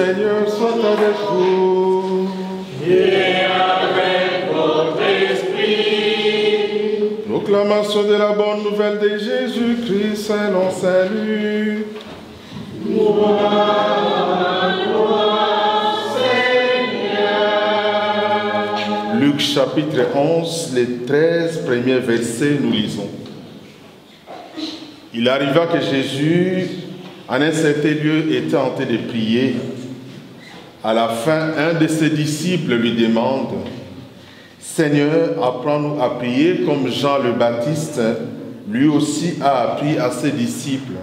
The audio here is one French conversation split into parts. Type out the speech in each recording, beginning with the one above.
Seigneur soit avec vous. Et avec votre esprit. Proclamation de la bonne nouvelle de Jésus-Christ selon Saint-Luc. Gloire, Seigneur. Luc chapitre 11, les 13 premiers versets, nous lisons. Il arriva que Jésus, en un certain lieu, était en train de prier. À la fin, un de ses disciples lui demande « Seigneur, apprends-nous à prier comme Jean le Baptiste, lui aussi a appris à ses disciples. »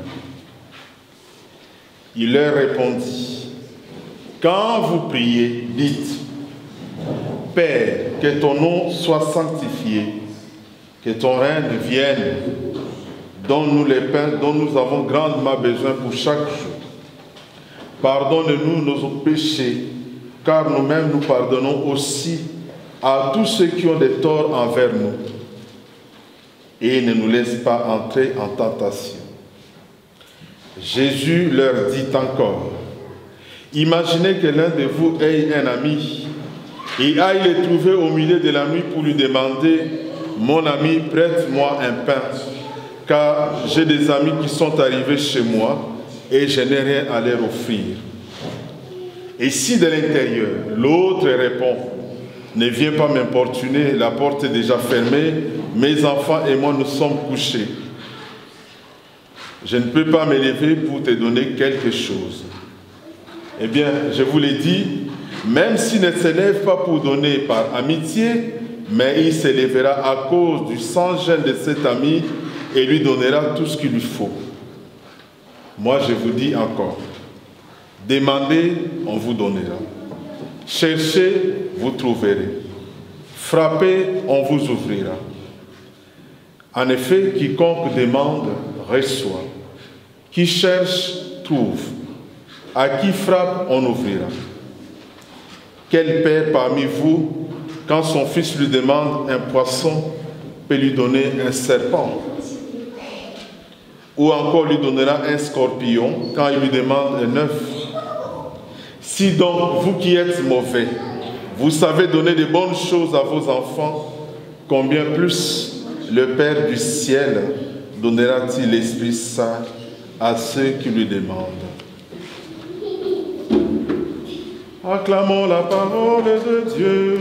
Il leur répondit « Quand vous priez, dites « Père, que ton nom soit sanctifié, que ton règne vienne. » Donne-nous les pains dont nous avons grandement besoin pour chaque jour. Pardonne-nous nos péchés, car nous-mêmes nous pardonnons aussi à tous ceux qui ont des torts envers nous. Et ne nous laisse pas entrer en tentation. Jésus leur dit encore, imaginez que l'un de vous ait un ami et aille le trouver au milieu de la nuit pour lui demander, mon ami, prête-moi un pain. Car j'ai des amis qui sont arrivés chez moi et je n'ai rien à leur offrir. Et si de l'intérieur, l'autre répond, ne viens pas m'importuner, la porte est déjà fermée, mes enfants et moi nous sommes couchés. Je ne peux pas me lever pour te donner quelque chose. Eh bien, je vous l'ai dit, même s'il ne se lève pas pour donner par amitié, mais il se lèvera à cause du sans-gêne de cet ami et lui donnera tout ce qu'il lui faut. Moi, je vous dis encore, demandez, on vous donnera. Cherchez, vous trouverez. Frappez, on vous ouvrira. En effet, quiconque demande, reçoit. Qui cherche, trouve. À qui frappe, on ouvrira. Quel père parmi vous, quand son fils lui demande un poisson, peut lui donner un serpent? Ou encore lui donnera un scorpion quand il lui demande un œuf? Si donc, vous qui êtes mauvais, vous savez donner de bonnes choses à vos enfants, combien plus le Père du ciel donnera-t-il l'Esprit Saint à ceux qui lui demandent? Acclamons la parole de Dieu.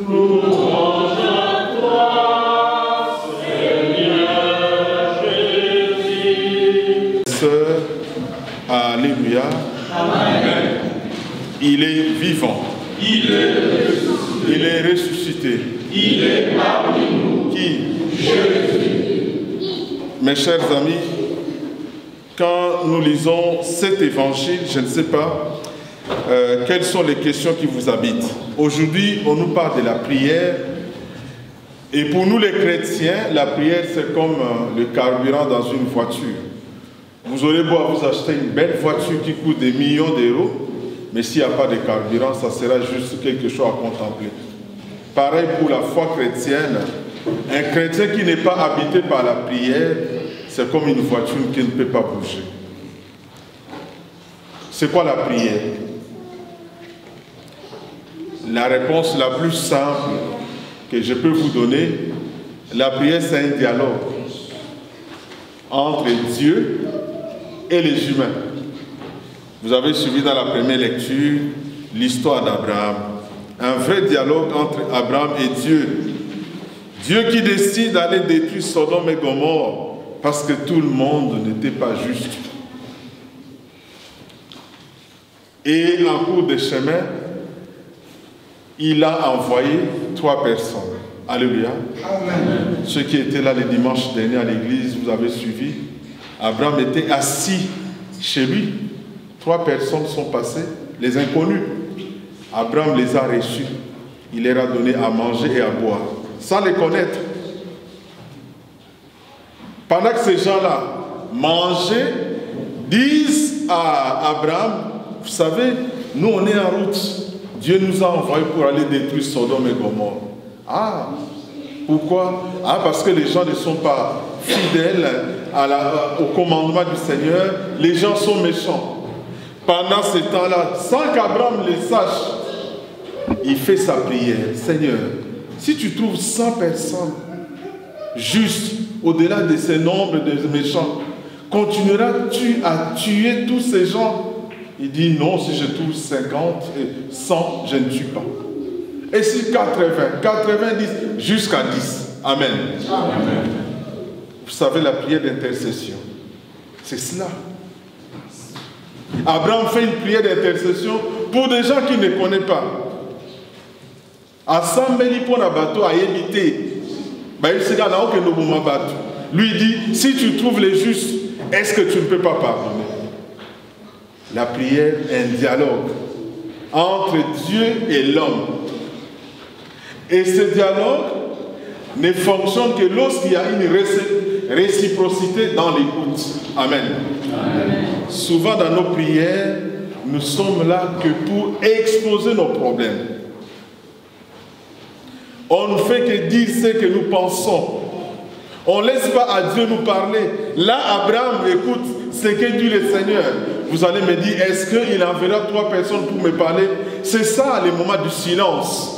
Louange à toi, Seigneur Jésus. Sœur, alléluia. Amen. Il est vivant. Il est ressuscité. Il est parmi nous. Qui? Jésus. Mes chers amis, quand nous lisons cet évangile, je ne sais pas quelles sont les questions qui vous habitent. Aujourd'hui, on nous parle de la prière. Et pour nous les chrétiens, la prière c'est comme le carburant dans une voiture. Vous aurez beau vous acheter une belle voiture qui coûte des millions d'euros, mais s'il n'y a pas de carburant, ça sera juste quelque chose à contempler. Pareil pour la foi chrétienne. Un chrétien qui n'est pas habité par la prière, c'est comme une voiture qui ne peut pas bouger. C'est quoi la prière? La réponse la plus simple que je peux vous donner, la prière c'est un dialogue entre Dieu et les humains. Vous avez suivi dans la première lecture l'histoire d'Abraham. Un vrai dialogue entre Abraham et Dieu. Dieu qui décide d'aller détruire Sodome et Gomorrhe parce que tout le monde n'était pas juste. Et en cours de chemin, il a envoyé 3 personnes. Alléluia. Amen. Ceux qui étaient là le dimanche dernier à l'église, vous avez suivi. Abraham était assis chez lui. 3 personnes sont passées, les inconnus. Abraham les a reçus. Il leur a donné à manger et à boire, sans les connaître. Pendant que ces gens-là mangeaient, disent à Abraham, vous savez, nous on est en route. Dieu nous a envoyés pour aller détruire Sodome et Gomorrhe. Ah, pourquoi? Ah, parce que les gens ne sont pas fidèles au commandement du Seigneur. Les gens sont méchants. pendant ce temps-là, sans qu'Abraham le sache, il fait sa prière. Seigneur, si tu trouves 100 personnes justes au-delà de ce nombre de méchants, continueras-tu à tuer tous ces gens? Il dit non, si je trouve 50 et 100, je ne tue pas. Et si 80, 90, jusqu'à 10. Amen. Amen. Vous savez, la prière d'intercession, c'est cela. Abraham fait une prière d'intercession pour des gens qu'il ne connaît pas. Assemblée pour un bateau à éviter. Lui dit, si tu trouves les justes, est-ce que tu ne peux pas pardonner? La prière est un dialogue entre Dieu et l'homme. Et ce dialogue ne fonctionne que lorsqu'il y a une réciprocité dans l'écoute. Amen. Amen. Souvent dans nos prières, nous sommes là que pour exposer nos problèmes. On ne fait que dire ce que nous pensons. On ne laisse pas à Dieu nous parler. Là, Abraham écoute ce que dit le Seigneur. Vous allez me dire, est-ce qu'il enverra 3 personnes pour me parler? C'est ça le moment du silence.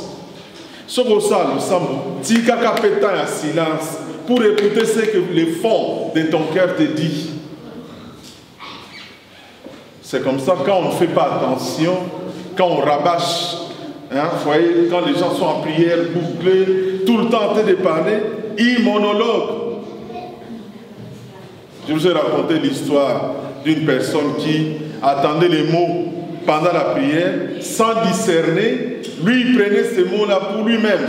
Ce que ça, nous sommes un silence pour écouter ce que le fond de ton cœur te dit. C'est comme ça, quand on ne fait pas attention, quand on rabâche, hein, vous voyez, quand les gens sont en prière, bouclés, tout le temps en train de parler, ils monologuent. Je vous ai raconté l'histoire d'une personne qui attendait les mots pendant la prière, sans discerner, lui il prenait ces mots-là pour lui-même.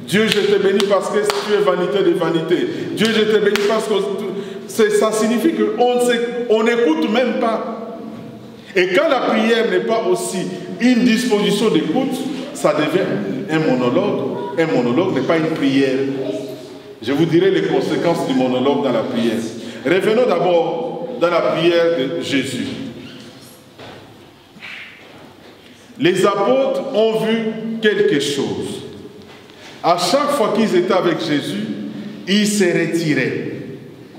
Dieu, je te bénis parce que tu es vanité de vanité. Dieu, je te bénis parce que ça signifie qu'on n'écoute même pas. Et quand la prière n'est pas aussi une disposition d'écoute, ça devient un monologue. Un monologue n'est pas une prière. Je vous dirai les conséquences du monologue dans la prière. Revenons d'abord dans la prière de Jésus. Les apôtres ont vu quelque chose. À chaque fois qu'ils étaient avec Jésus, ils se retiraient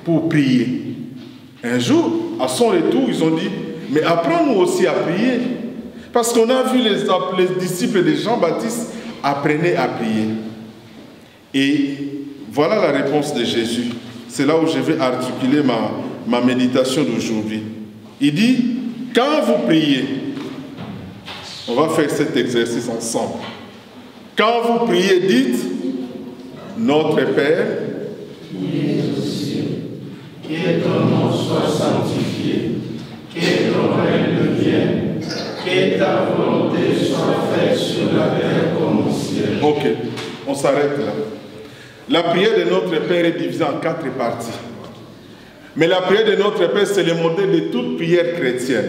pour prier. Un jour, à son retour, ils ont dit, mais apprends-nous aussi à prier. Parce qu'on a vu les disciples de Jean-Baptiste apprenaient à prier. Et voilà la réponse de Jésus. C'est là où je vais articuler ma méditation d'aujourd'hui. Il dit, quand vous priez, on va faire cet exercice ensemble. Quand vous priez, dites, notre Père, qui es aux cieux, que ton nom soit sanctifié, que ton règne vienne, que ta volonté soit faite sur la terre comme au ciel. Ok, on s'arrête là. La prière de notre Père est divisée en 4 parties. Mais la prière de notre Père, c'est le modèle de toute prière chrétienne.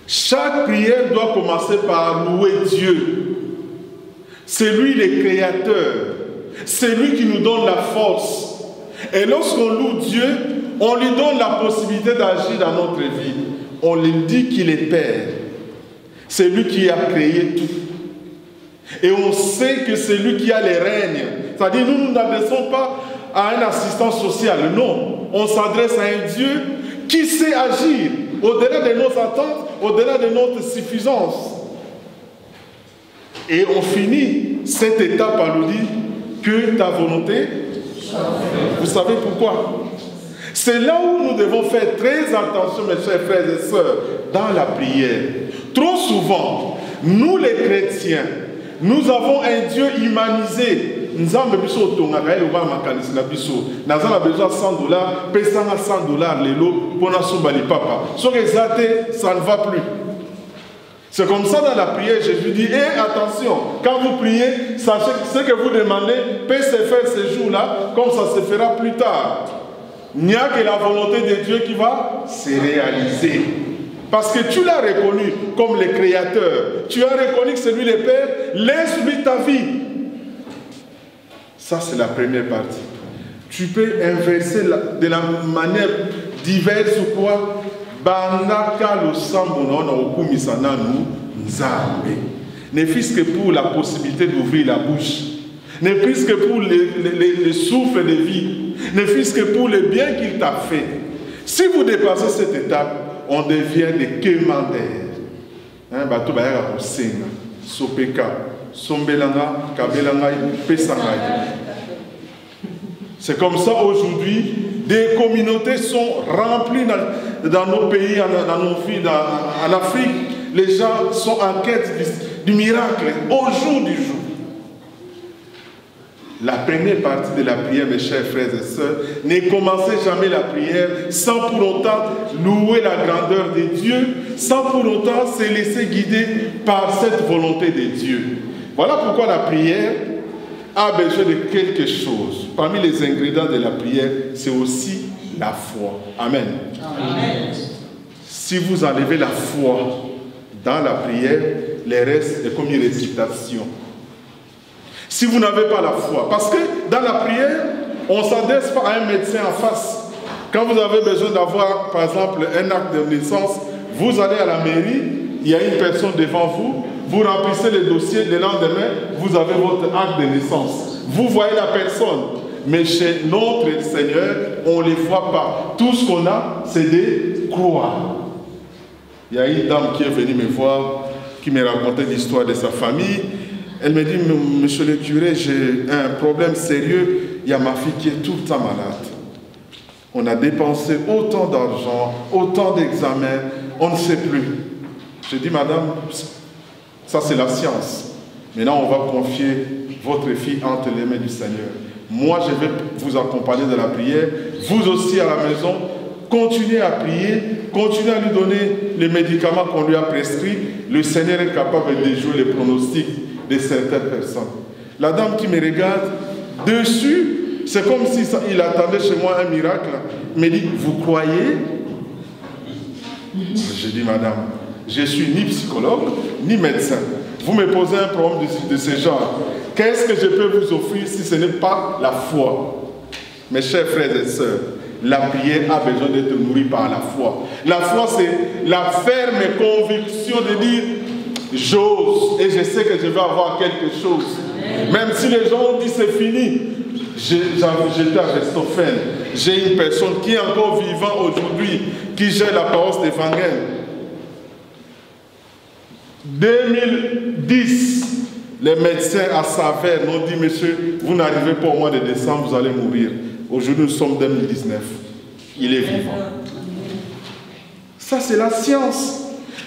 Chaque prière doit commencer par louer Dieu. C'est lui le créateur. C'est lui qui nous donne la force. Et lorsqu'on loue Dieu, on lui donne la possibilité d'agir dans notre vie. On lui dit qu'il est Père. C'est lui qui a créé tout. Et on sait que c'est lui qui a les règnes. C'est-à-dire, nous n'adressons pas à un assistant social. Non, on s'adresse à un Dieu qui sait agir au-delà de nos attentes, au-delà de notre suffisance. Et on finit cette étape par nous dire que ta volonté, vous savez pourquoi? C'est là où nous devons faire très attention, mes chers frères et sœurs, dans la prière. Trop souvent, nous les chrétiens, nous avons un Dieu humanisé. Nous avons besoin de $100, pesanga $100 lelo pour na sombali papa. Sur les athées, ça ne va plus. C'est comme ça dans la prière, Jésus dit, attention, quand vous priez, sachez que ce que vous demandez peut se faire ce jour-là, comme ça se fera plus tard. Il n'y a que la volonté de Dieu qui va se réaliser. Parce que tu l'as reconnu comme le Créateur. Tu as reconnu que c'est lui le Père. Laisse-lui ta vie. Ça, c'est la première partie. Tu peux inverser de la manière diverse ou quoi. Ne fût-ce que pour la possibilité d'ouvrir la bouche. Ne fût-ce que pour le souffle de vie. Ne fût-ce que pour le bien qu'il t'a fait. Si vous dépassez cette étape, on devient des quémandères. Bato bayaka kosenga, sopeka, sombelanga, kabelanga, pesanga. C'est comme ça aujourd'hui, des communautés sont remplies dans nos pays, dans nos villes, en Afrique. Les gens sont en quête du miracle au jour du jour. La première partie de la prière, mes chers frères et sœurs, ne commencez jamais la prière sans pour autant louer la grandeur de Dieu, sans pour autant se laisser guider par cette volonté de Dieu. Voilà pourquoi la prière a besoin de quelque chose. Parmi les ingrédients de la prière, c'est aussi la foi. Amen. Amen. Si vous enlevez la foi dans la prière, le reste est comme une récitation. Si vous n'avez pas la foi, parce que dans la prière, on ne s'adresse pas à un médecin en face. Quand vous avez besoin d'avoir, par exemple, un acte de naissance, vous allez à la mairie, il y a une personne devant vous, vous remplissez le dossier, le lendemain, vous avez votre acte de naissance. Vous voyez la personne, mais chez notre Seigneur, on ne les voit pas. Tout ce qu'on a, c'est des croix. Il y a une dame qui est venue me voir, qui me racontait l'histoire de sa famille. Elle me dit, monsieur le curé, j'ai un problème sérieux, il y a ma fille qui est tout le temps malade. On a dépensé autant d'argent, autant d'examens, on ne sait plus. J'ai dit, madame, ça c'est la science. Maintenant, on va confier votre fille entre les mains du Seigneur. Moi, je vais vous accompagner dans la prière. Vous aussi à la maison, continuez à prier, continuez à lui donner les médicaments qu'on lui a prescrits. Le Seigneur est capable de jouer les pronostics de certaines personnes. La dame qui me regarde dessus, c'est comme si il attendait chez moi un miracle. Il me dit, vous croyez? J'ai dit, madame, je suis ni psychologue, ni médecin. Vous me posez un problème de ce genre. Qu'est-ce que je peux vous offrir si ce n'est pas la foi? Mes chers frères et sœurs, la prière a besoin d'être nourrie par la foi. La foi, c'est la ferme conviction de dire, j'ose et je sais que je vais avoir quelque chose. Même si les gens ont dit c'est fini. J'étais à Restophène. J'ai une personne qui est encore vivante aujourd'hui, qui gère la paroisse d'Evangèle. 2010, les médecins à Saverne m'ont dit, monsieur, vous n'arrivez pas au mois de décembre, vous allez mourir. Aujourd'hui, nous sommes en 2019. Il est vivant. Ça, c'est la science.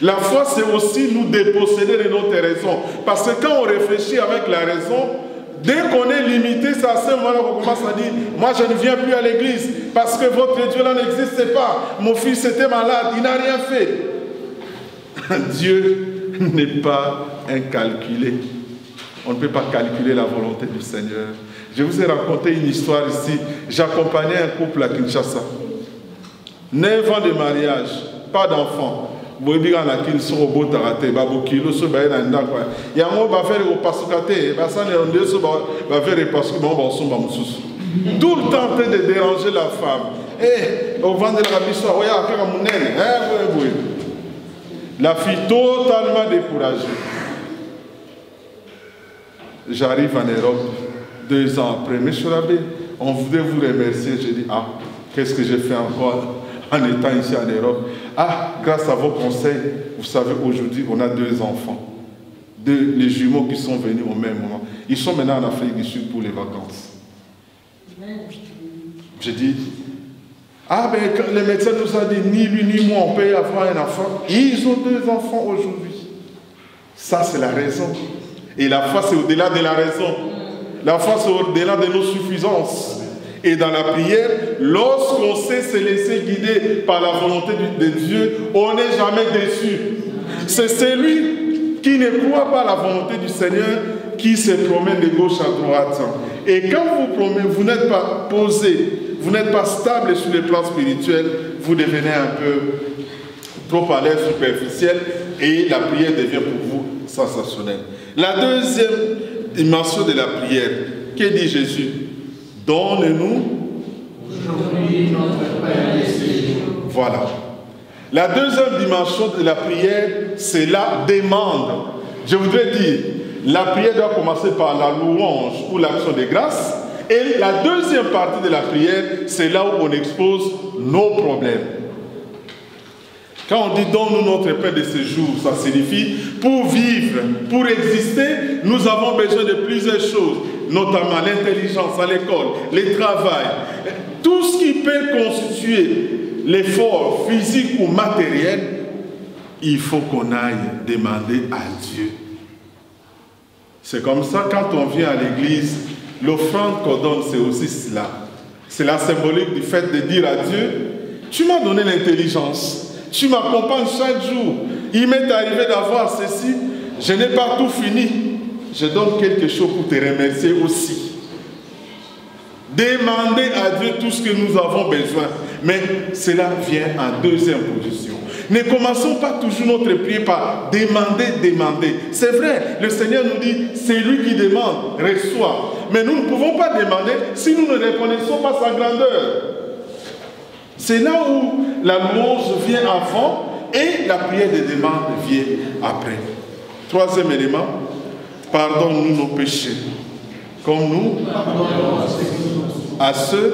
La foi, c'est aussi nous déposséder de notre raison. Parce que quand on réfléchit avec la raison, dès qu'on est limité, c'est à ce moment-là qu'on commence à dire, moi je ne viens plus à l'église parce que votre Dieu là n'existait pas. Mon fils était malade, il n'a rien fait. Dieu n'est pas incalculé. On ne peut pas calculer la volonté du Seigneur. Je vous ai raconté une histoire ici. J'accompagnais un couple à Kinshasa. 9 ans de mariage, pas d'enfant. Il y a un tout le temps en train de déranger la femme. Au vent de la fille totalement découragée. J'arrive en Europe 2 ans après. Monsieur l'abbé, on voudrait vous remercier. J'ai dit, ah, qu'est-ce que j'ai fait encore en étant ici en Europe? Ah, grâce à vos conseils, vous savez, aujourd'hui, on a 2 enfants. Les jumeaux qui sont venus au même moment. Ils sont maintenant en Afrique du Sud pour les vacances. J'ai dit, ah ben, le médecin nous a dit, ni lui ni moi, on peut avoir un enfant. Ils ont 2 enfants aujourd'hui. Ça, c'est la raison. Et la foi, c'est au-delà de la raison. La foi, c'est au-delà de nos suffisances. Et dans la prière, lorsqu'on sait se laisser guider par la volonté de Dieu, on n'est jamais déçu. C'est celui qui ne croit pas à la volonté du Seigneur qui se promène de gauche à droite. Et quand vous promenez, vous n'êtes pas posé, vous n'êtes pas stable sur le plan spirituel, vous devenez un peu trop à l'aise, superficiel, et la prière devient pour vous sensationnelle. La deuxième dimension de la prière, que dit Jésus? Donne-nous aujourd'hui notre pain de ce jour. Voilà. La deuxième dimension de la prière, c'est la demande. Je voudrais dire, la prière doit commencer par la louange ou l'action de grâce. Et la deuxième partie de la prière, c'est là où on expose nos problèmes. Quand on dit donne-nous notre pain de ce jour, ça signifie pour vivre, pour exister, nous avons besoin de plusieurs choses, notamment l'intelligence à l'école, le travail, tout ce qui peut constituer l'effort physique ou matériel, il faut qu'on aille demander à Dieu. C'est comme ça, quand on vient à l'église, l'offrande qu'on donne, c'est aussi cela. C'est la symbolique du fait de dire à Dieu, tu m'as donné l'intelligence, tu m'accompagnes chaque jour, il m'est arrivé d'avoir ceci, je n'ai pas tout fini, je donne quelque chose pour te remercier aussi. Demandez à Dieu tout ce que nous avons besoin, mais cela vient en deuxième position. Ne commençons pas toujours notre prière par demander. C'est vrai, le Seigneur nous dit, c'est lui qui demande, reçoit. Mais nous ne pouvons pas demander si nous ne reconnaissons pas sa grandeur. C'est là où la louange vient avant et la prière de demande vient après. Troisième élément, pardonne-nous nos péchés, comme nous à ceux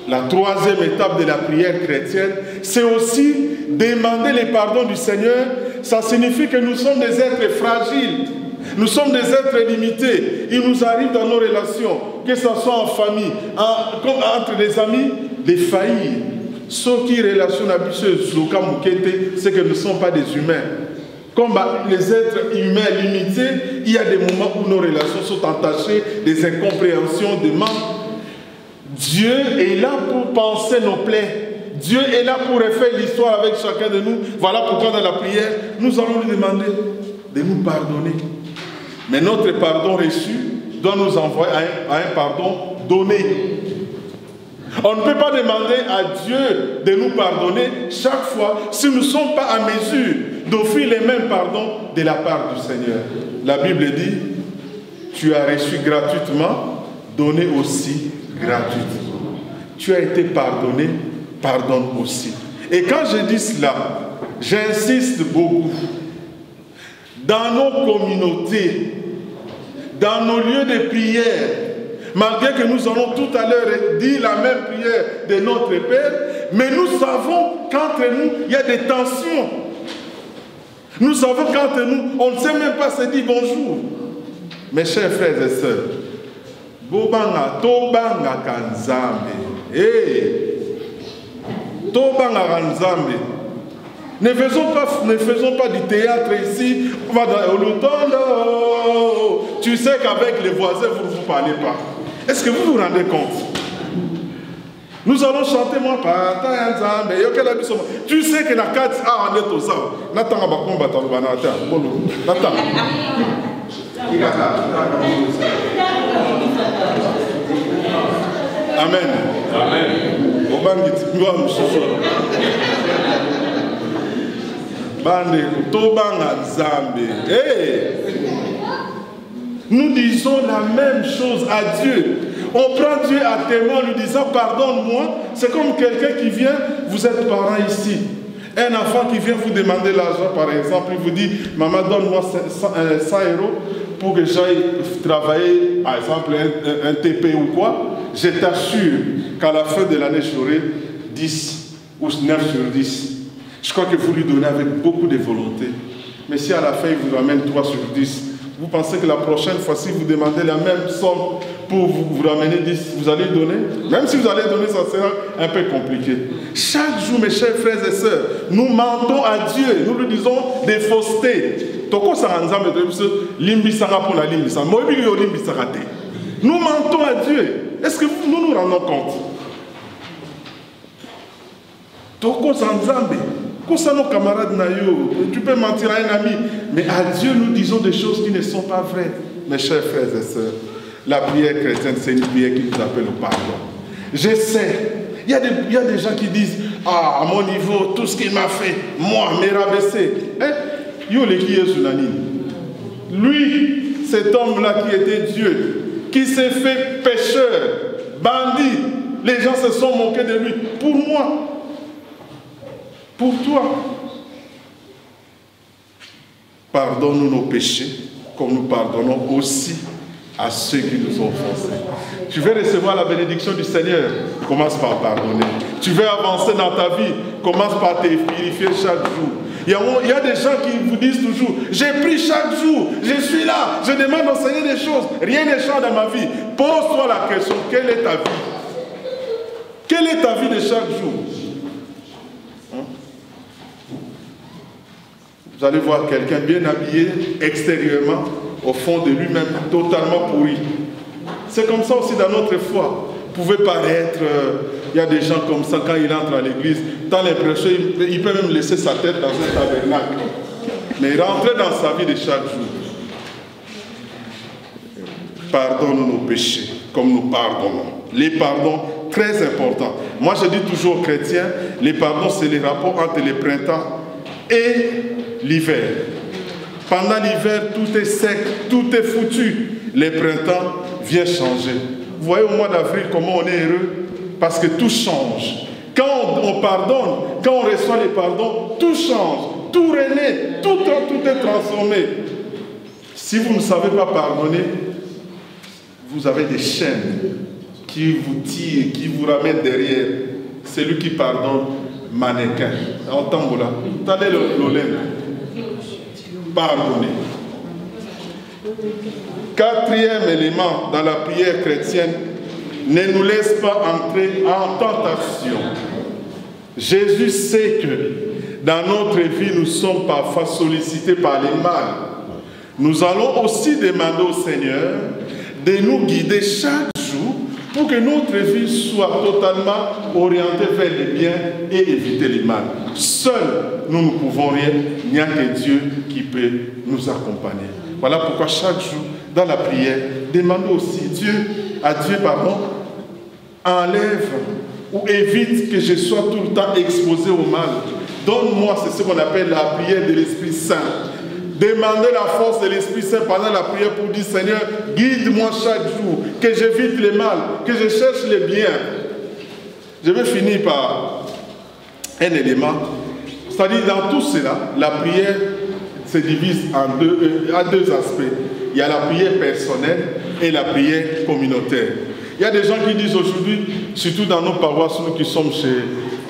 La troisième étape de la prière chrétienne, c'est aussi demander le pardon du Seigneur. Ça signifie que nous sommes des êtres fragiles. Nous sommes des êtres limités. Il nous arrive dans nos relations, que ce soit en famille, entre les amis, de faillir. Ce qui relation habituelle, c'est que nous ne sommes pas des humains. Comme les êtres humains limités, il y a des moments où nos relations sont entachées, des incompréhensions, des manques. Dieu est là pour penser nos plaies. Dieu est là pour refaire l'histoire avec chacun de nous. Voilà pourquoi dans la prière, nous allons lui demander de nous pardonner. Mais notre pardon reçu doit nous envoyer à un pardon donné. On ne peut pas demander à Dieu de nous pardonner chaque fois si nous ne sommes pas à mesure d'offrir les mêmes pardons de la part du Seigneur. La Bible dit, tu as reçu gratuitement, donné aussi gratuitement. Tu as été pardonné, pardonne aussi. Et quand je dis cela, j'insiste beaucoup. Dans nos communautés, dans nos lieux de prière, malgré que nous allons tout à l'heure dire la même prière de notre Père, mais nous savons qu'entre nous, il y a des tensions. Nous savons qu'entre nous, on ne sait même pas se dire bonjour. Mes chers frères et sœurs, Bobanga, Tobanga Kanzambe. Tobanga Kanzambe. Ne faisons pas du théâtre ici. On va dans l'automne. Tu sais qu'avec les voisins, vous ne vous parlez pas. Est-ce que vous vous rendez compte? Nous allons chanter moi par tu sais que la carte a en est au sang. Amen. Amen. Nous disons la même chose à Dieu. On prend Dieu à témoin en lui disant pardonne-moi. C'est comme quelqu'un qui vient, vous êtes parents ici. Un enfant qui vient vous demander l'argent par exemple, il vous dit maman donne-moi 100 euros pour que j'aille travailler par exemple un TP ou quoi. Je t'assure qu'à la fin de l'année j'aurai 10 ou 9 sur 10. Je crois que vous lui donnez avec beaucoup de volonté. Mais si à la fin il vous ramène 3 sur 10, vous pensez que la prochaine fois, si vous demandez la même somme pour vous ramener 10, vous allez donner? Même si vous allez donner, ça sera un peu compliqué. Chaque jour, mes chers frères et sœurs, nous mentons à Dieu. Nous lui disons des faussetés. Nous mentons à Dieu. Est-ce que nous nous rendons compte? Nos camarades, tu peux mentir à un ami, mais à Dieu nous disons des choses qui ne sont pas vraies. Mes chers frères et sœurs, la prière chrétienne, c'est une prière qui nous appelle au pardon. Je sais, il y a des gens qui disent, ah, à mon niveau, tout ce qu'il m'a fait, moi, me rabaisser. Lui, cet homme-là qui était Dieu, qui s'est fait pécheur, bandit, les gens se sont moqués de lui. Pour moi, pour toi, pardonne-nous nos péchés, comme nous pardonnons aussi à ceux qui nous ont offensés. Tu veux recevoir la bénédiction du Seigneur, commence par pardonner. Tu veux avancer dans ta vie, commence par te purifier chaque jour. Il y a des gens qui vous disent toujours, j'ai pris chaque jour, je suis là, je demande au Seigneur des choses, rien ne change dans ma vie. Pose-toi la question, quelle est ta vie? Quelle est ta vie de chaque jour? Vous allez voir quelqu'un bien habillé extérieurement, au fond de lui-même, totalement pourri. C'est comme ça aussi dans notre foi. Vous pouvez paraître, il y a des gens comme ça, quand il entre à l'église, tu as l'impression qu'il peut même laisser sa tête dans un tabernacle. Mais rentrer dans sa vie de chaque jour. Pardonne nos péchés, comme nous pardonnons. Les pardons, très importants. Moi, je dis toujours aux chrétiens, les pardons, c'est les rapports entre le printemps et l'hiver. Pendant l'hiver, tout est sec, tout est foutu. Le printemps vient changer. Vous voyez au mois d'avril comment on est heureux? Parce que tout change. Quand on pardonne, quand on reçoit les pardons, tout change, tout renaît, tout est transformé. Si vous ne savez pas pardonner, vous avez des chaînes qui vous tirent, qui vous ramènent derrière. Celui qui pardonne, mannequin. En tamboula, attendez l'olème. Pardonner. Quatrième élément dans la prière chrétienne, ne nous laisse pas entrer en tentation. Jésus sait que dans notre vie, nous sommes parfois sollicités par les mal. Nous allons aussi demander au Seigneur de nous guider chaque jour pour que notre vie soit totalement orientée vers le bien et éviter le mal. Seuls, nous ne pouvons rien, il n'y a que Dieu qui peut nous accompagner. Voilà pourquoi chaque jour, dans la prière, demandons aussi à Dieu, enlève ou évite que je sois tout le temps exposé au mal. Donne-moi, c'est ce qu'on appelle la prière de l'Esprit Saint. Demandez la force de l'Esprit Saint pendant la prière pour dire, Seigneur, guide-moi chaque jour, que j'évite le mal, que je cherche le bien. Je vais finir par un élément. C'est-à-dire, dans tout cela, la prière se divise en deux aspects. Il y a la prière personnelle et la prière communautaire. Il y a des gens qui disent aujourd'hui, surtout dans nos paroisses, nous qui sommes chez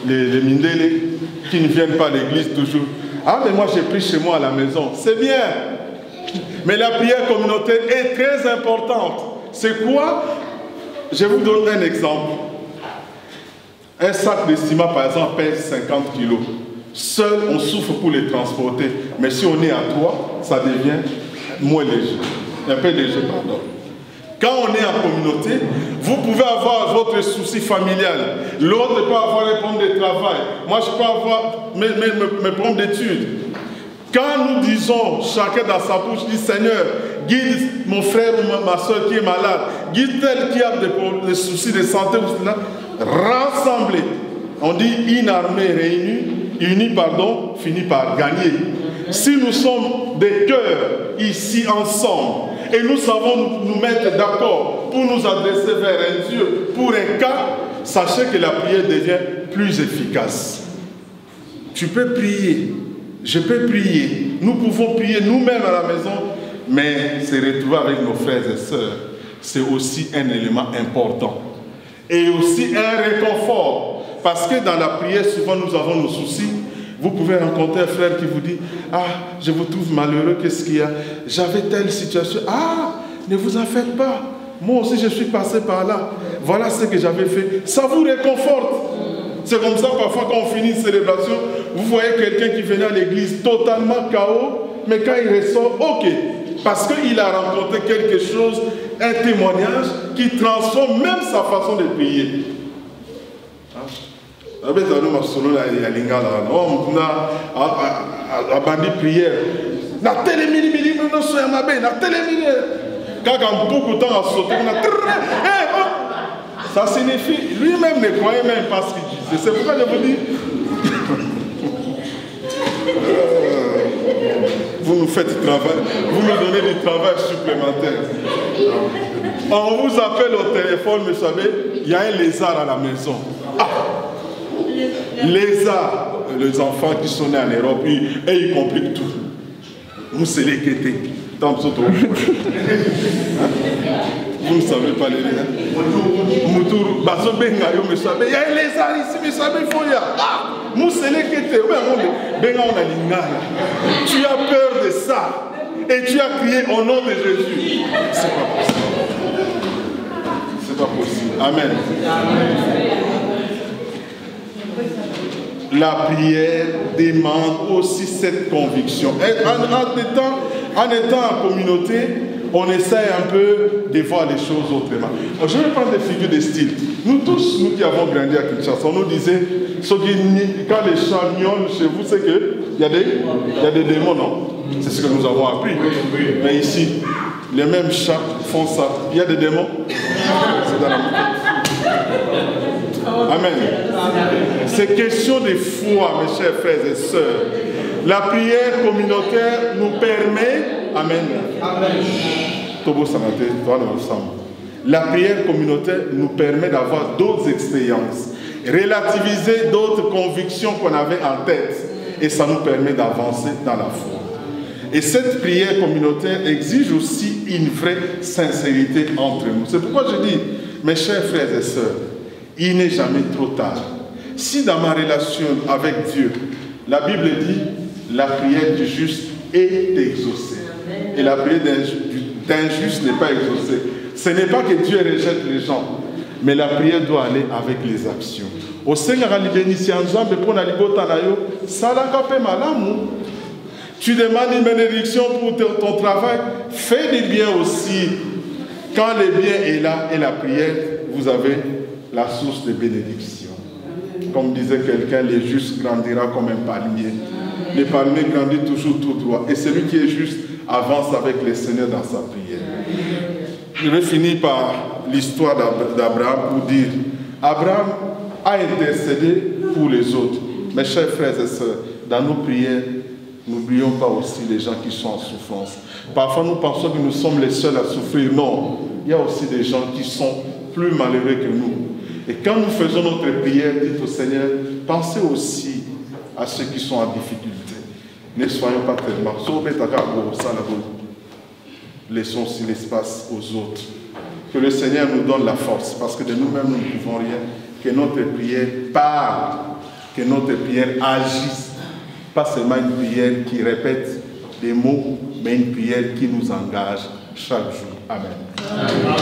les Mindele, qui ne viennent pas à l'église toujours. Ah, mais moi j'ai pris chez moi à la maison. C'est bien. Mais la prière communautaire est très importante. C'est quoi? Je vous donne un exemple. Un sac de ciment, par exemple, pèse 50 kilos. Seul, on souffre pour les transporter. Mais si on est à 3, ça devient moins léger. Un peu léger, pardon. Quand on est en communauté, vous pouvez avoir votre souci familial. L'autre peut avoir un problème de travail. Moi, je peux avoir mes problèmes d'études. Quand nous disons, chacun dans sa bouche, dit Seigneur, guide mon frère ou ma soeur qui est malade, guide tel qui a des soucis de santé, rassemblés. On dit une armée unie, finit par gagner. Si nous sommes des cœurs ici ensemble, et nous savons nous mettre d'accord pour nous adresser vers un Dieu, pour un cas, sachez que la prière devient plus efficace. Tu peux prier, je peux prier, nous pouvons prier nous-mêmes à la maison, mais se retrouver avec nos frères et sœurs, c'est aussi un élément important. Et aussi un réconfort, parce que dans la prière, souvent nous avons nos soucis. Vous pouvez rencontrer un frère qui vous dit « Ah, je vous trouve malheureux, qu'est-ce qu'il y a? J'avais telle situation. Ah, ne vous en faites pas. Moi aussi, je suis passé par là. Voilà ce que j'avais fait. » Ça vous réconforte. C'est comme ça, parfois, quand on finit une célébration, vous voyez quelqu'un qui venait à l'église totalement KO, mais quand il ressort, ok. Parce qu'il a rencontré quelque chose, un témoignage qui transforme même sa façon de prier. Prière. Ça signifie, lui-même ne croyait même pas ce qu'il disait. C'est pourquoi je vous dis, vous nous faites travail, vous nous donnez du travail supplémentaire. On vous appelle au téléphone, vous savez, il y a un lézard à la maison. Ah! Les enfants qui sont nés en Europe, et ils compliquent tout. Nous, c'est les guettés. Vous ne savez pas les liens. Moutour, baso benga yo mesabe. Il y a les arts ici, mesabe foya. Ah, moussele kete. Benga on a lingana. Tu as peur de ça et tu as crié au nom de Jésus. C'est pas possible. C'est pas possible. Amen. La prière demande aussi cette conviction. En étant en communauté, on essaie un peu de voir les choses autrement. Alors, je vais prendre des figures de style. Nous tous, nous qui avons grandi à Kinshasa, on nous disait, quand les chats miaulent chez vous, c'est qu'il y a des démons, non? C'est ce que nous avons appris. Mais ici, les mêmes chats font ça. Il y a des démons? C'est dans la Amen. C'est question de foi, mes chers frères et sœurs. La prière communautaire nous permet, Amen. La prière communautaire nous permet d'avoir d'autres expériences, relativiser d'autres convictions qu'on avait en tête, et ça nous permet d'avancer dans la foi. Et cette prière communautaire exige aussi une vraie sincérité entre nous. C'est pourquoi je dis, mes chers frères et sœurs, il n'est jamais trop tard. Si dans ma relation avec Dieu, la Bible dit, la prière du juste est exaucée. Et la prière d'un juste n'est pas exaucée. Ce n'est pas que Dieu rejette les gens, mais la prière doit aller avec les actions. Au Seigneur, tu demandes une bénédiction pour ton travail, fais du bien aussi. Quand le bien est là et la prière, vous avez la source de bénédiction. Comme disait quelqu'un, le juste grandira comme un palmier. Le palmier grandit toujours tout droit. Et celui qui est juste avance avec le Seigneur dans sa prière. Je vais finir par l'histoire d'Abraham pour dire, Abraham a intercédé pour les autres. Mes chers frères et sœurs, dans nos prières, n'oublions pas aussi les gens qui sont en souffrance. Parfois nous pensons que nous sommes les seuls à souffrir. Non, il y a aussi des gens qui sont plus malheureux que nous. Et quand nous faisons notre prière, dites au Seigneur, pensez aussi à ceux qui sont en difficulté. Ne soyons pas tellement. Laissons aussi l'espace aux autres. Que le Seigneur nous donne la force, parce que de nous-mêmes, nous ne pouvons rien. Que notre prière parle, que notre prière agisse. Pas seulement une prière qui répète des mots, mais une prière qui nous engage chaque jour. Amen. Amen.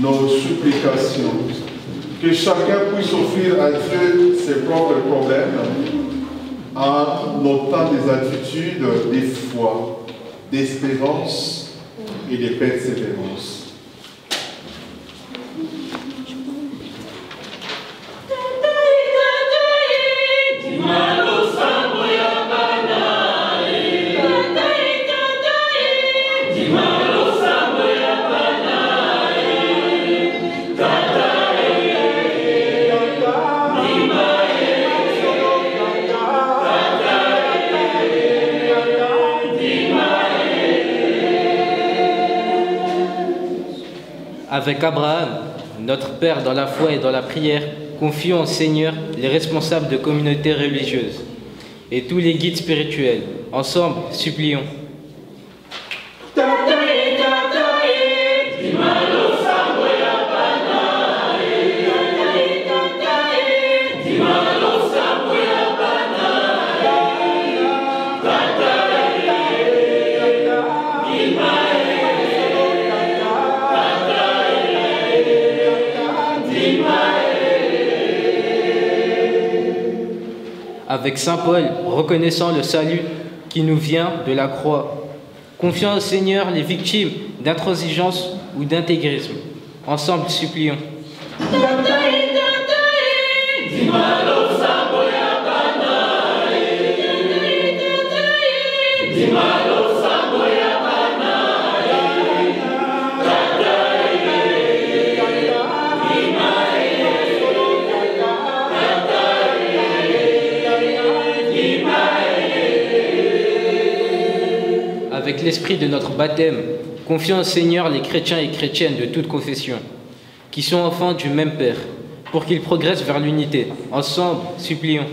nos supplications. Que chacun puisse offrir à Dieu ses propres problèmes en notant des attitudes, des foi, d'espérance et de persévérance. Avec Abraham, notre Père dans la foi et dans la prière, confions au Seigneur les responsables de communautés religieuses et tous les guides spirituels. Ensemble, supplions. Avec Saint Paul, reconnaissant le salut qui nous vient de la croix, confiant au Seigneur les victimes d'intransigeance ou d'intégrisme. Ensemble, supplions. Avec l'esprit de notre baptême, confions au Seigneur les chrétiens et chrétiennes de toute confession, qui sont enfants du même Père, pour qu'ils progressent vers l'unité. Ensemble, supplions.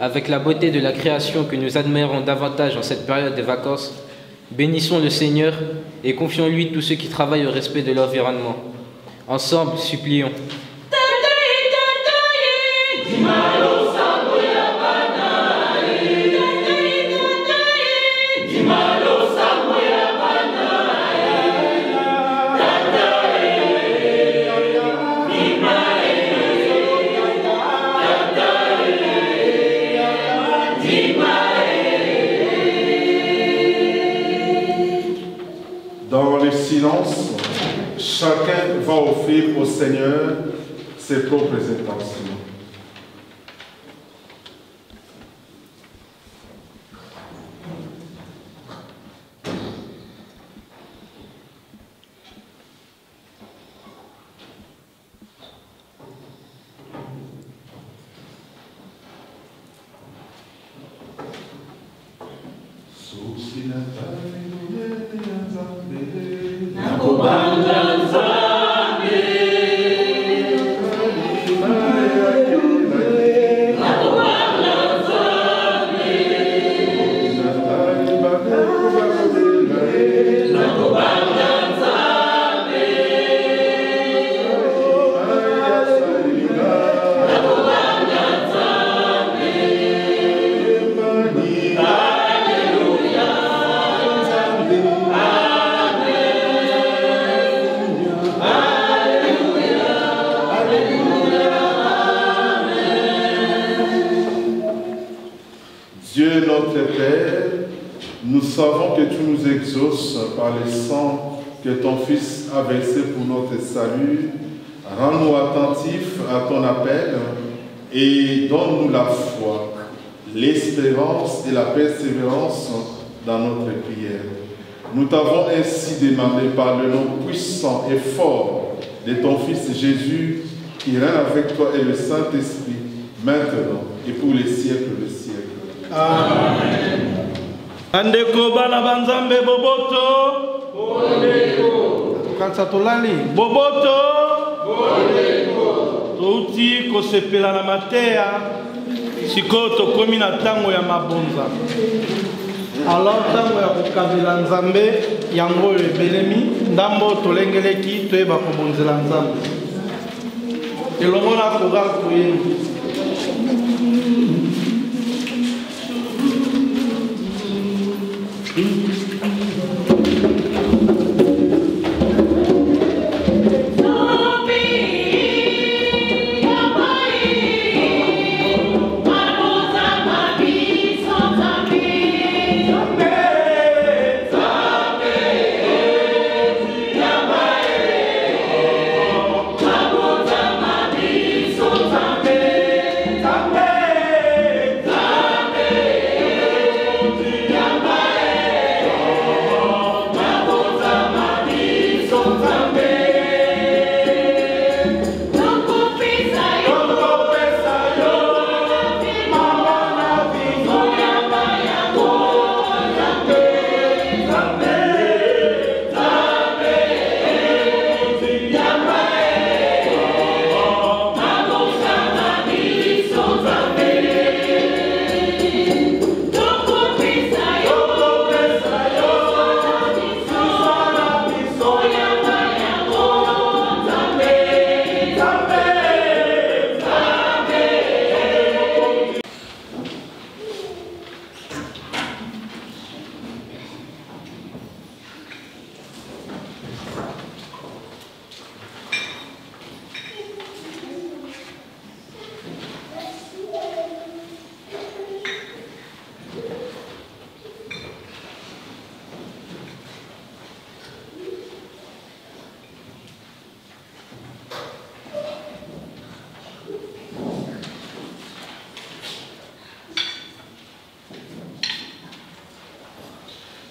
Avec la beauté de la création que nous admirons davantage en cette période des vacances, bénissons le Seigneur et confions-lui tous ceux qui travaillent au respect de l'environnement. Ensemble, supplions. Dans le silence, chacun va offrir au Seigneur ses propres intentions. Dieu notre Père, nous savons que tu nous exauces par le sang que ton Fils a versé pour notre salut. Rends-nous attentifs à ton appel et donne-nous la foi, l'espérance et la persévérance dans notre prière. Nous t'avons ainsi demandé par le nom puissant et fort de ton Fils Jésus, qui règne avec toi et le Saint-Esprit, maintenant et pour les siècles des siècles. Amen. Andeko bana banzambe boboto. Boboto. Touti kosepela na mateya. sikoyo tokomi na ntango ya mabonza. Alors ntango ya kokabela nzambe yango oyo ebelemi ndambo tolengeleki toyeba kobonzela nzambe elongo na kogal koyembi.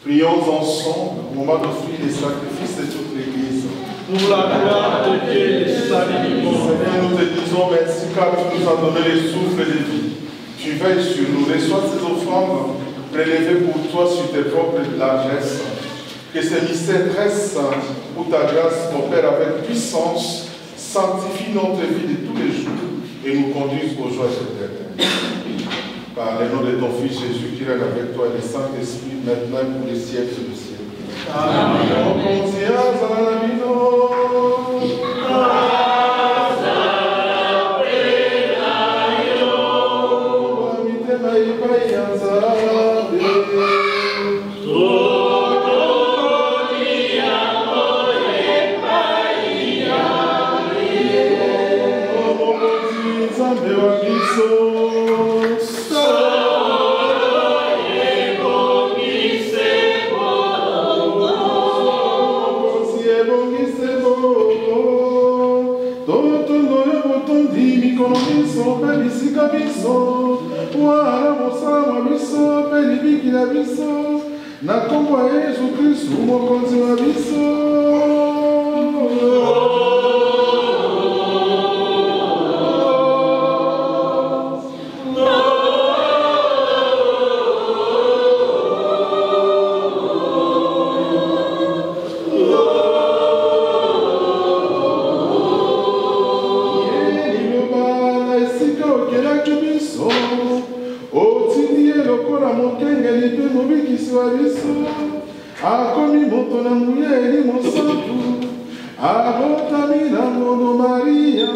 Prions ensemble au moment d'offrir les sacrifices de toute l'Église. Pour la gloire de Dieu et le salut du monde. Seigneur, nous te disons merci car tu nous as donné le souffle de vie. Tu veilles sur nous. Reçois ces offrandes prélevées pour toi sur tes propres largesses. Que ces mystères très saints, pour ta grâce, opère avec puissance, sanctifie notre vie de tous les jours et nous conduise aux joies éternelles. Par le nom de ton Fils Jésus qui règne avec toi et le Saint-Esprit, maintenant et pour les siècles du siècle. Amen. Na kombo ya Yesu Kristu mokonzi wa biso. Akomi moto na muyeli mosantu abotami na mono Maria.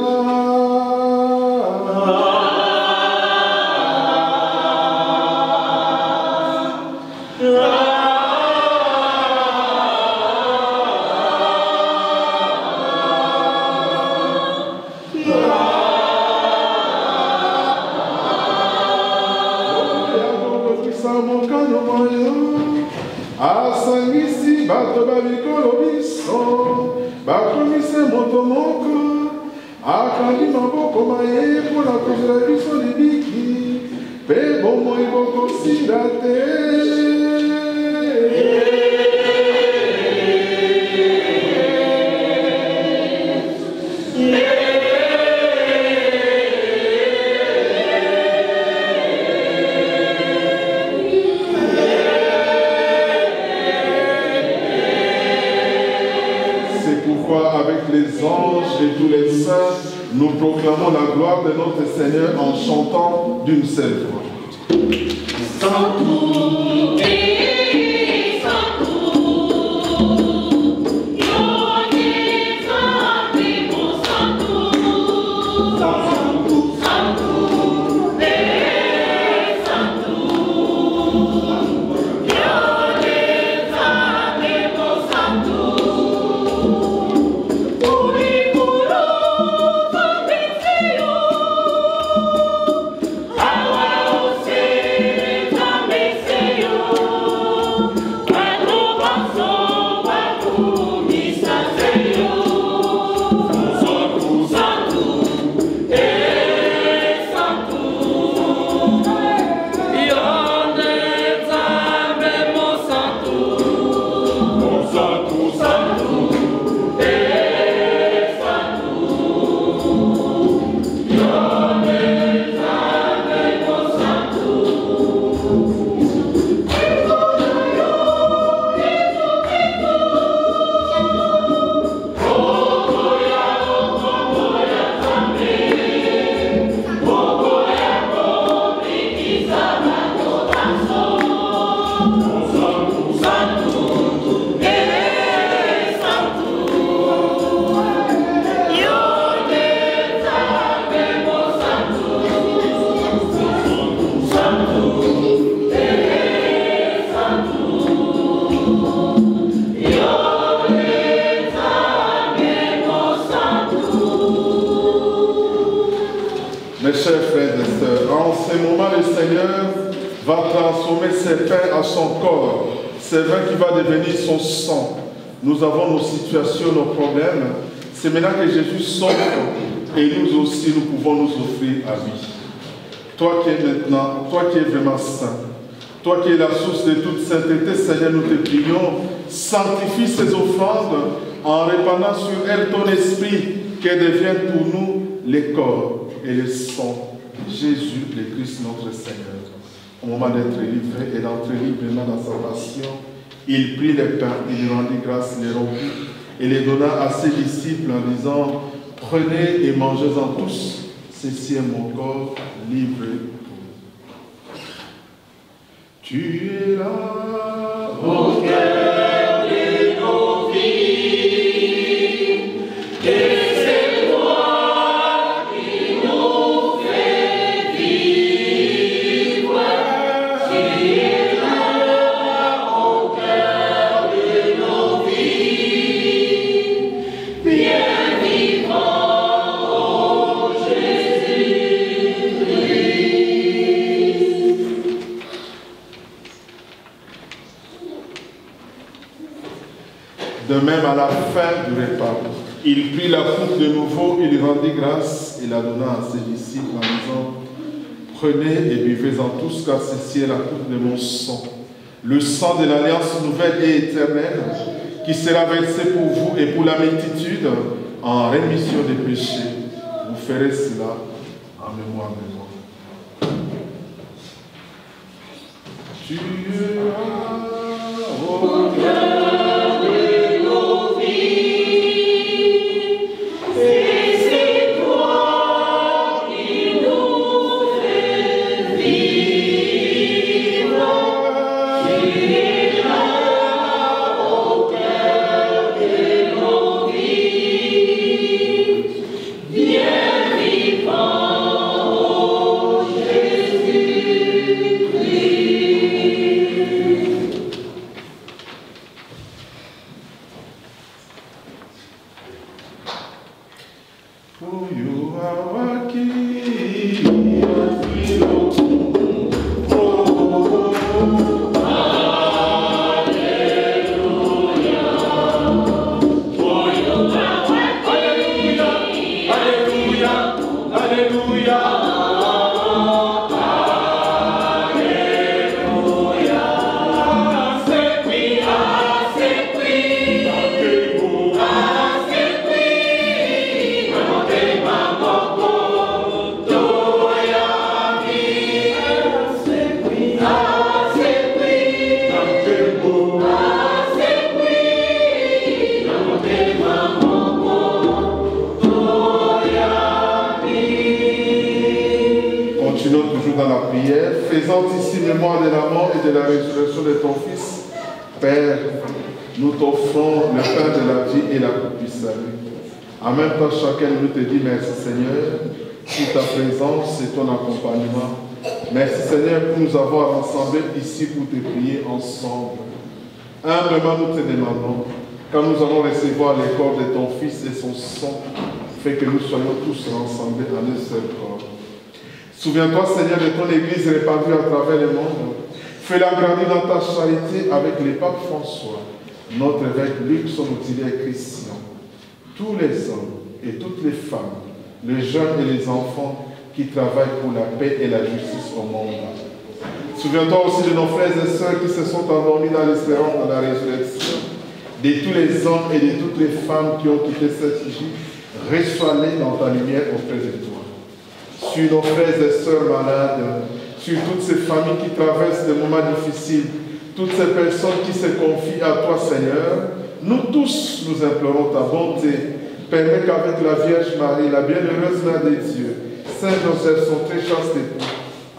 Asangisi bato babikolo biso bakomise moto moko akangi maboko maye mpona kozela biso libiki mpe bomoi bokosila te. Avec les anges et tous les saints, nous proclamons la gloire de notre Seigneur en chantant d'une seule voix. Mes chers frères et sœurs, en ce moment, le Seigneur va transformer ses pains à son corps, ce vin qui va devenir son sang. Nous avons nos situations, nos problèmes. C'est maintenant que Jésus sauve et nous aussi, nous pouvons nous offrir à lui. Toi qui es maintenant, toi qui es vraiment saint, toi qui es la source de toute sainteté, Seigneur, nous te prions, sanctifie ces offrandes en répandant sur elles ton esprit, qu'elles deviennent pour nous les corps et le sang de Jésus, le Christ, notre Seigneur. Au moment d'être livré et d'entrer librement dans sa passion, il prit les pains, il rendit grâce, les rompit et les donna à ses disciples en disant: prenez et mangez-en tous, ceci est mon corps livré pour vous. Tu es là, au cœur de nos vies, et c'est toi qui nous fais vivre. Tu es là, au cœur de nos vies, bien vivant, ô Jésus-Christ. De même, à la fin du repas, il prit la coupe de nouveau, il rendit grâce et la donna à ses disciples en disant: prenez et buvez-en tous, car ceci est la coupe de mon sang, le sang de l'alliance nouvelle et éternelle, qui sera versé pour vous et pour la multitude en rémission des péchés. Vous ferez cela en mémoire de moi. Tu as, oh Dieu, Yeah. toujours dans la prière, faisant ici mémoire de la mort et de la résurrection de ton Fils. Père, nous t'offrons le pain de la vie et la coupe du salut. En même temps, chacun de nous te dit merci Seigneur pour ta présence et ton accompagnement. Merci Seigneur pour nous avoir rassemblés ici pour te prier ensemble. Humblement nous te demandons, quand nous allons recevoir les corps de ton Fils et son sang, fais que nous soyons tous rassemblés en un seul corps. Souviens-toi Seigneur de ton Église répandue à travers le monde. Fais-la grandir dans ta charité avec les papes François, notre évêque Luc, son auxiliaire Christian, tous les hommes et toutes les femmes, les jeunes et les enfants qui travaillent pour la paix et la justice au monde. Souviens-toi aussi de nos frères et sœurs qui se sont endormis dans l'espérance de la résurrection, de tous les hommes et de toutes les femmes qui ont quitté cette vie. Reçois-les dans ta lumière auprès de toi. Sur nos frères et sœurs malades, sur toutes ces familles qui traversent des moments difficiles, toutes ces personnes qui se confient à toi, Seigneur, nous tous nous implorons ta bonté. Permets qu'avec la Vierge Marie, la bienheureuse Mère de Dieu, Saint Joseph, son très chaste époux,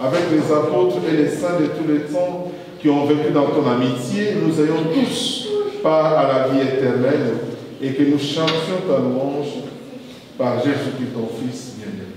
avec les apôtres et les saints de tous les temps qui ont vécu dans ton amitié, nous ayons tous part à la vie éternelle et que nous chantions ta louange par Jésus-Christ, ton Fils bien-aimé.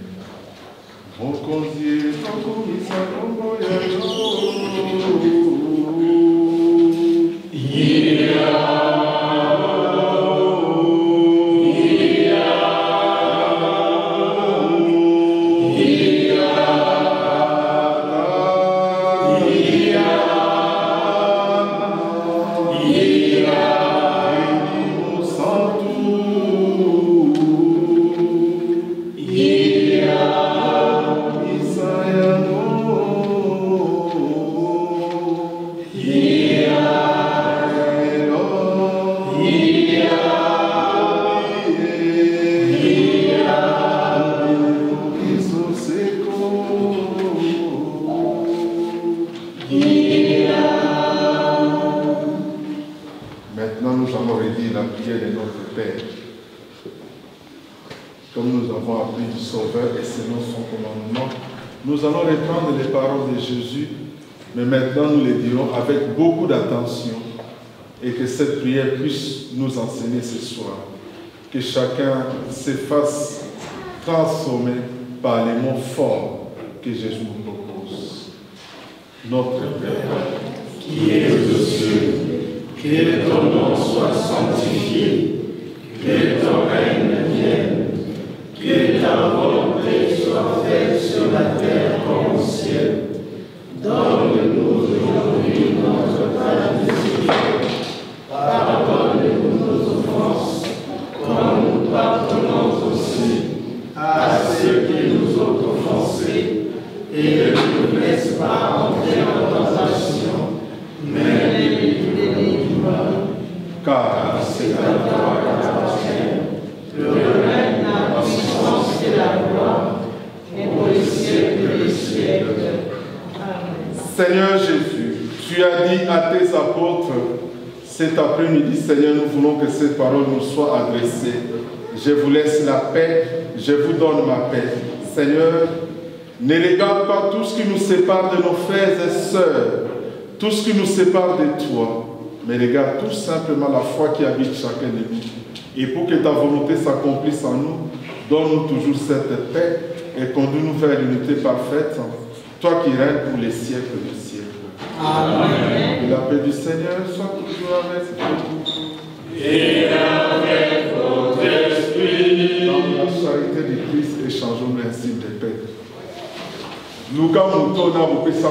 Nous allons reprendre les paroles de Jésus, mais maintenant nous les dirons avec beaucoup d'attention et que cette prière puisse nous enseigner ce soir. Que chacun se fasse transformer par les mots forts que Jésus nous propose. Notre Père, qui es aux cieux, que ton nom soit sanctifié, que ton règne vienne, que ta volonté soit faite sur la terre comme au ciel. Donne-nous aujourd'hui notre pain quotidien. Pardonne-nous nos offenses, comme nous pardonnons aussi à ceux qui nous ont offensés, et ne nous laisse pas entrer en tentation, mais délivre-nous du mal. car c'est à toi qu'appartient le règne, la puissance et la gloire, et pour les siècles des siècles. Amen. Seigneur Jésus, tu as dit à tes apôtres, cet après-midi, Seigneur, nous voulons que cette parole nous soit adressée. Je vous laisse la paix, je vous donne ma paix. Seigneur, ne regarde pas tout ce qui nous sépare de nos frères et sœurs, tout ce qui nous sépare de toi, mais regarde tout simplement la foi qui habite chacun de nous. Et pour que ta volonté s'accomplisse en nous, donne-nous toujours cette paix et conduis-nous vers l'unité parfaite, toi qui règnes pour les siècles des siècles. Amen. Que la paix du Seigneur soit toujours avec vous. Et avec votre esprit. Dans la charité de Christ, échangeons ainsi de paix. Nous, quand nous tournons, nous pouvons s'en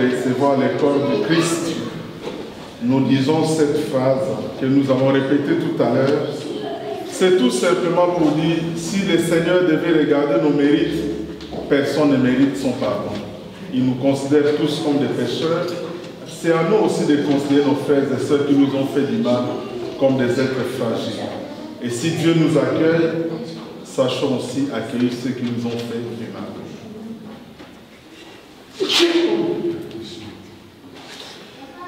recevoir le corps du Christ, nous disons cette phrase que nous avons répétée tout à l'heure. C'est tout simplement pour dire, si le Seigneur devait regarder nos mérites, personne ne mérite son pardon. Il nous considère tous comme des pécheurs. C'est à nous aussi de considérer nos frères et sœurs qui nous ont fait du mal comme des êtres fragiles. Et si Dieu nous accueille, sachons aussi accueillir ceux qui nous ont fait du mal.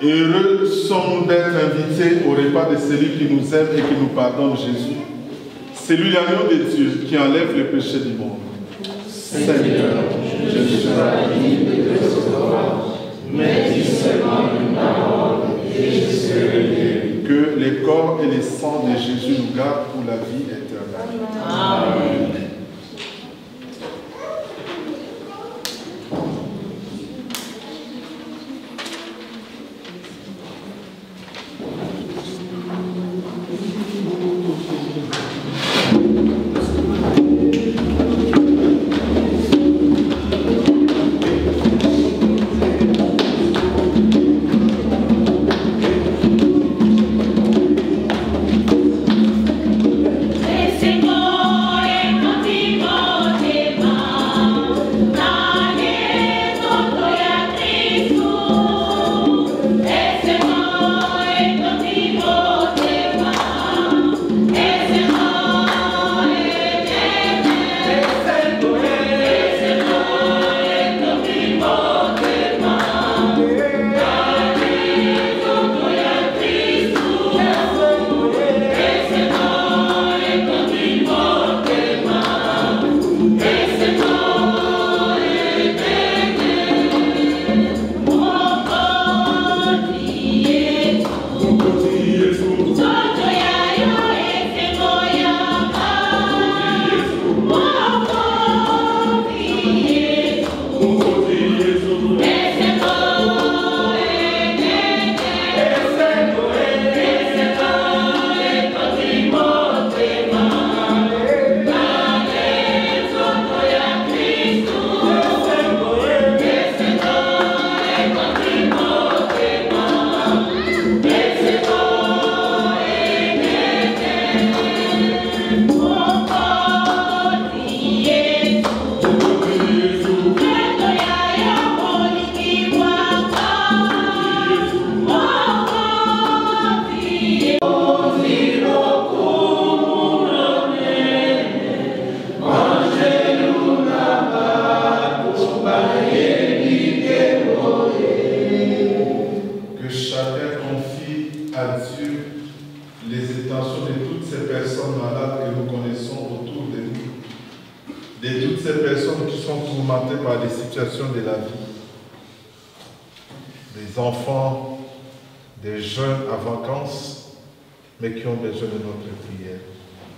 Heureux sommes-nous d'être invités au repas de celui qui nous aime et qui nous pardonne, Jésus. C'est lui l'agneau de Dieu qui enlève le péché du monde. Seigneur, je ne suis pas digne de te recevoir, mais dis seulement une parole et je serai guéri. Que les corps et les sangs de Jésus nous gardent pour la vie éternelle. Amen.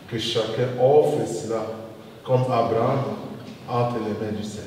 Que chacun offre cela comme Abraham entre les mains du Seigneur.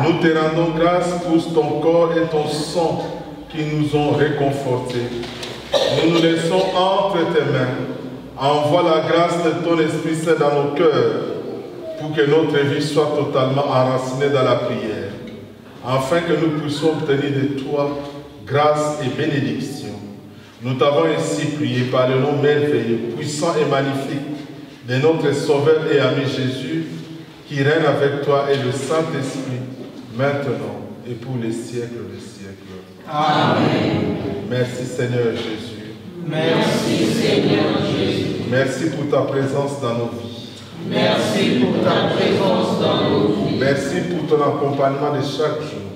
Nous te rendons grâce pour ton corps et ton sang qui nous ont réconfortés. Nous nous laissons entre tes mains. Envoie la grâce de ton Esprit Saint dans nos cœurs pour que notre vie soit totalement enracinée dans la prière, afin que nous puissions obtenir de toi grâce et bénédiction. Nous t'avons ainsi prié par le nom merveilleux, puissant et magnifique de notre Sauveur et ami Jésus, qui règne avec toi et le Saint-Esprit, maintenant et pour les siècles des siècles. Amen. Merci Seigneur Jésus. Merci Seigneur Jésus. Merci pour ta présence dans nos vies. Merci pour ta présence dans nos vies. Merci pour ton accompagnement de chaque jour.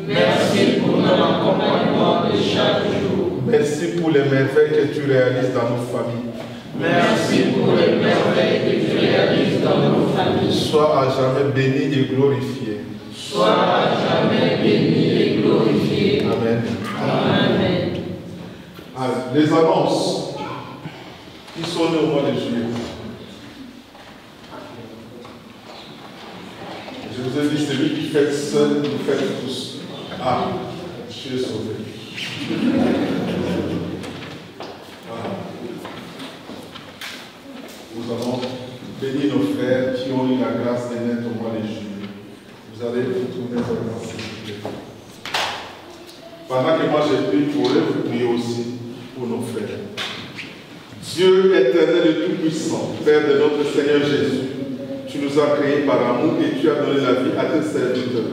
Merci pour ton accompagnement de chaque jour. Merci pour les merveilles que tu réalises dans nos familles. Merci pour les merveilles que tu réalises dans nos familles. Sois à jamais béni et glorifié. Sois à jamais béni et glorifié. Amen. Amen. Alors, les annonces qui sont nées au mois de juillet. Je vous ai dit, celui qui fait seul, nous fait tous. Ah, je suis sauvé. Voilà. Nous allons bénir nos frères qui ont eu la grâce de naître au mois de juillet. Vous allez vous tourner vers moi, s'il vous plaît. Pendant que moi j'ai prié pour eux, vous priez aussi pour nos frères. Dieu éternel et tout-puissant, Père de notre Seigneur Jésus, tu nous as créés par amour et tu as donné la vie à tes serviteurs.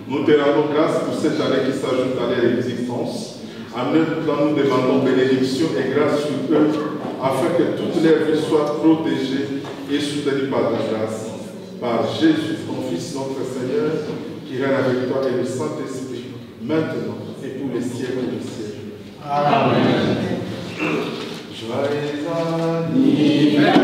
Nous te rendons grâce pour cette année qui s'ajoute à leur existence. En même temps, nous demandons bénédiction et grâce sur eux, afin que toute leur vie soit protégée et soutenue par ta grâce. Par Jésus, ton Fils, notre Seigneur, qui règne avec toi et le Saint-Esprit, maintenant et pour les siècles des siècles. Amen. Joyeux anniversaire.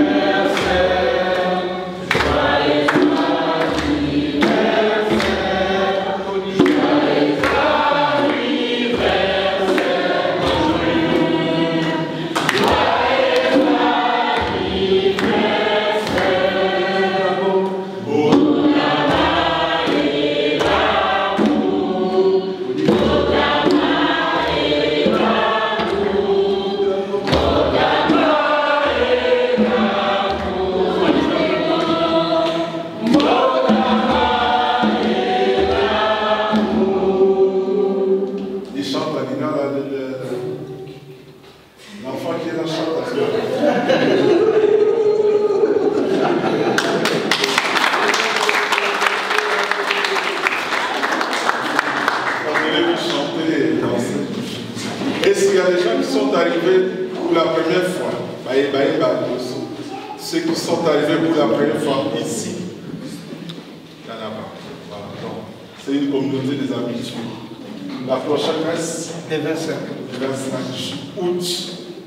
Est-ce qu'il y a des gens qui sont arrivés pour la première fois? Ceux qui sont arrivés pour la première fois ici. Il y en a pas. Voilà. C'est une communauté des habitués. La prochaine messe, le 25 août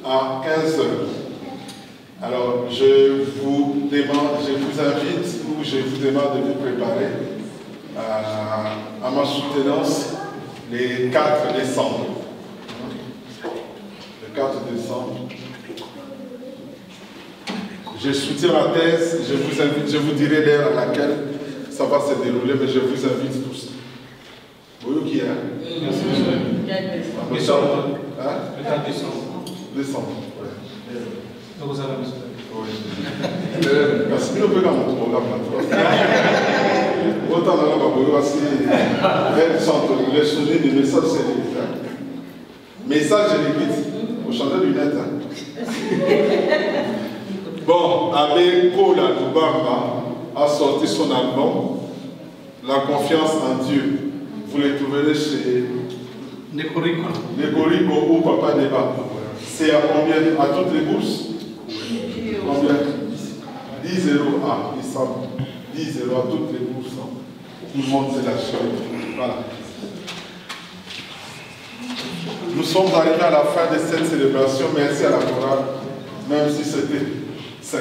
à 15h. Alors, je vous invite ou je vous demande de vous préparer à ma soutenance le 4 décembre. Le 4 décembre. Je soutiens la thèse, je vous invite, je vous dirai l'heure à laquelle ça va se dérouler, mais je vous invite tous. Vous qui est? Décembre. Hein? Le 4 décembre. Décembre, oui. Donc vous allez Oui. Parce que nous pouvons mon programme. Autant là, vous voici les souvenirs du message, c'est les message de l'église. Vous changez de lunettes. Bon, Abbé Paul Lubamba a sorti son album La confiance en Dieu. Vous le trouverez chez Nekorico ou Papa Neba. C'est à combien? À toutes les bourses? Combien? 10 euros. Ah, il semble. 10 euros à toutes les bourses. Tout le monde sait la chose. Voilà. Nous sommes arrivés à la fin de cette célébration. Merci à la chorale, même si c'était 50%.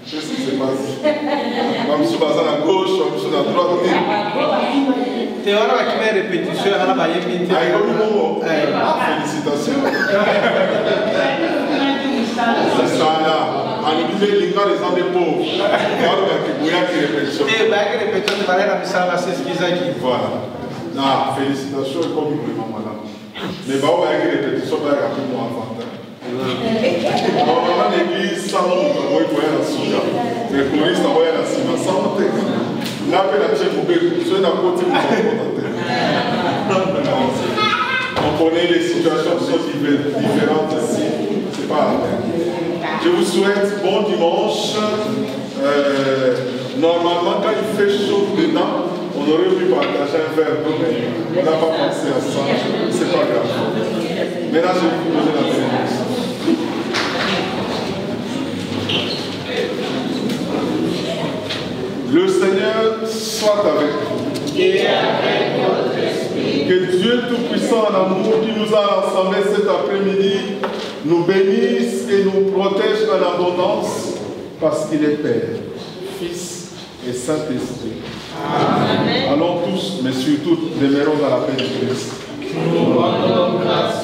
Qu'est-ce qui se passe? Même si on est à gauche, même si on est à droite. Tu as une répétition à la félicitations. C'est ça là. En Église, les gens des pauvres. Voilà. Non, félicitations et comme il maman là. Mais bah, on va y répétition, on va y rappeler mon enfant. Normalement, l'église, ça, on va y la souda. Les choristes, on va y la souda. Ça, on va y la chef au béco. Ceux d'un côté, on connaît les situations qui sont différentes ici. C'est pas la peine. Je vous souhaite bon dimanche. Normalement, quand il fait chaud dedans, on aurait pu partager un verre d'eau, mais on n'a pas pensé à ça. C'est pas grave. Maintenant, je vais vous donner la bénédiction. Le Seigneur soit avec vous. Et avec votre esprit. Que Dieu Tout-Puissant en amour qui nous a rassemblés cet après-midi nous bénisse et nous protège en abondance parce qu'il est Père, Fils et Saint-Esprit. Amen. Allons tous, mais surtout demeurons dans la paix de Christ. Nous rendons grâce